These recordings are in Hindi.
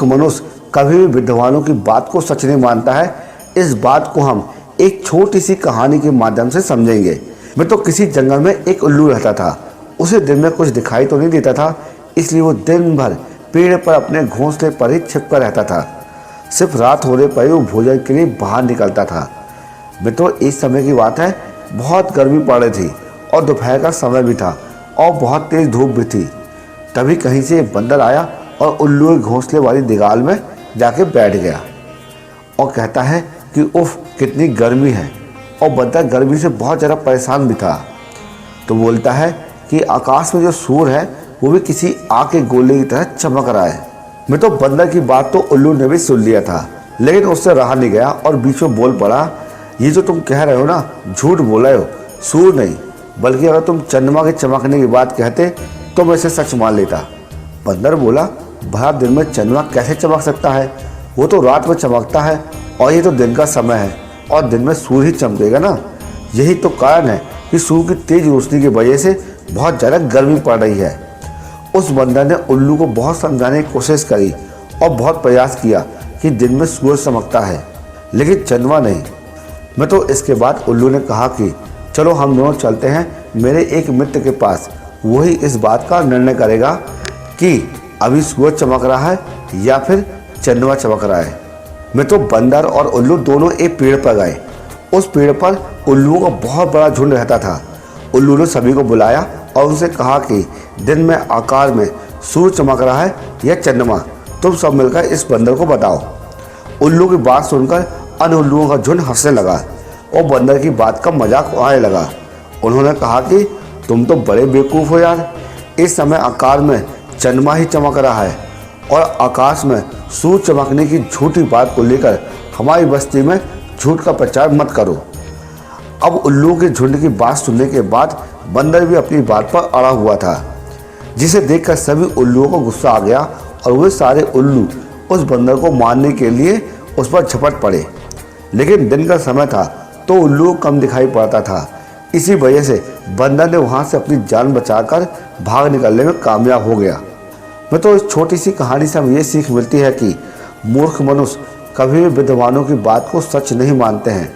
मूर्ख मनुष्य कभी भी विद्वानों की बात को सच नहीं मानता है। इस बात को हम एक छोटी सी कहानी के माध्यम से समझेंगे। मैं तो किसी जंगल में एक उल्लू रहता था। उसे दिन में कुछ दिखाई तो नहीं देता था, इसलिए वो दिन भर पेड़ पर अपने घोंसले पर ही छिपकर रहता था। सिर्फ रात होने पर ही वो भोजन के लिए बाहर निकलता था। मैं तो इस समय की बात है, बहुत गर्मी पड़ रही थी और दोपहर का समय भी था और बहुत तेज धूप भी थी। तभी कहीं से एक बंदर आया और उल्लू के घोंसले वाली दीवार में जाके बैठ गया और कहता है कि उफ कितनी गर्मी है। और बंदर गर्मी से बहुत ज़्यादा परेशान भी था। तो बोलता है कि आकाश में जो सूर्य है वो भी किसी आग के गोले की तरह चमक रहा है। मैं तो बंदर की बात तो उल्लू ने भी सुन लिया था, लेकिन उससे रहा नहीं गया और बीच में बोल पड़ा, ये जो तुम कह रहे हो ना, झूठ बोल रहे हो। सूर्य नहीं, बल्कि अगर तुम चंद्रमा के चमकने की बात कहते तो मैं इसे सच मान लेता। बंदर बोला, भला दिन में चंद्रमा कैसे चमक सकता है? वो तो रात में चमकता है और ये तो दिन का समय है और दिन में सूर्य ही चमकेगा ना। यही तो कारण है कि सूर्य की तेज रोशनी की वजह से बहुत ज़्यादा गर्मी पड़ रही है। उस बंदर ने उल्लू को बहुत समझाने की कोशिश करी और बहुत प्रयास किया कि दिन में सूरज चमकता है, लेकिन चंद्रमा नहीं। मैं तो इसके बाद उल्लू ने कहा कि चलो हम दोनों चलते हैं मेरे एक मित्र के पास, वही इस बात का निर्णय करेगा कि अभी सूरज चमक रहा है या फिर चंद्रमा चमक रहा है। मैं तो बंदर और उल्लू दोनों एक पेड़ पर गए। उस पेड़ पर उल्लुओं का बहुत बड़ा झुंड रहता था। उल्लू ने सभी को बुलाया और उनसे कहा कि दिन में आकाश में सूर्य चमक रहा है या चंद्रमा, तुम सब मिलकर इस बंदर को बताओ। उल्लू की बात सुनकर अन्य उल्लुओं का झुंड हंसने लगा और बंदर की बात का मजाक उड़ाने लगा। उन्होंने कहा कि तुम तो बड़े बेवकूफ़ हो यार, इस समय आकाश में चंद्रमा ही चमक रहा है और आकाश में सूर्य चमकने की झूठी बात को लेकर हमारी बस्ती में झूठ का प्रचार मत करो। अब उल्लू के झुंड की बात सुनने के बाद बंदर भी अपनी बात पर अड़ा हुआ था, जिसे देखकर सभी उल्लुओं को गुस्सा आ गया और वे सारे उल्लू उस बंदर को मारने के लिए उस पर झपट पड़े। लेकिन दिन का समय था तो उल्लू कम दिखाई पड़ता था। इसी वजह से बंदर ने वहाँ से अपनी जान बचाकर भाग निकलने में कामयाब हो गया। मैं तो इस छोटी सी कहानी से हमें ये सीख मिलती है कि मूर्ख मनुष्य कभी भी विद्वानों की बात को सच नहीं मानते हैं।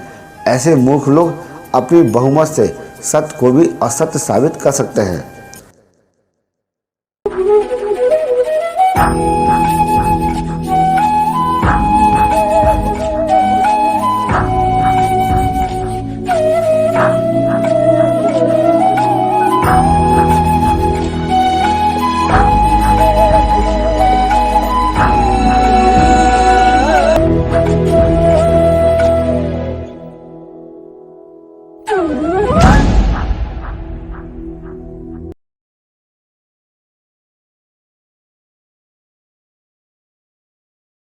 ऐसे मूर्ख लोग अपनी बहुमत से सत्य को भी असत्य साबित कर सकते हैं।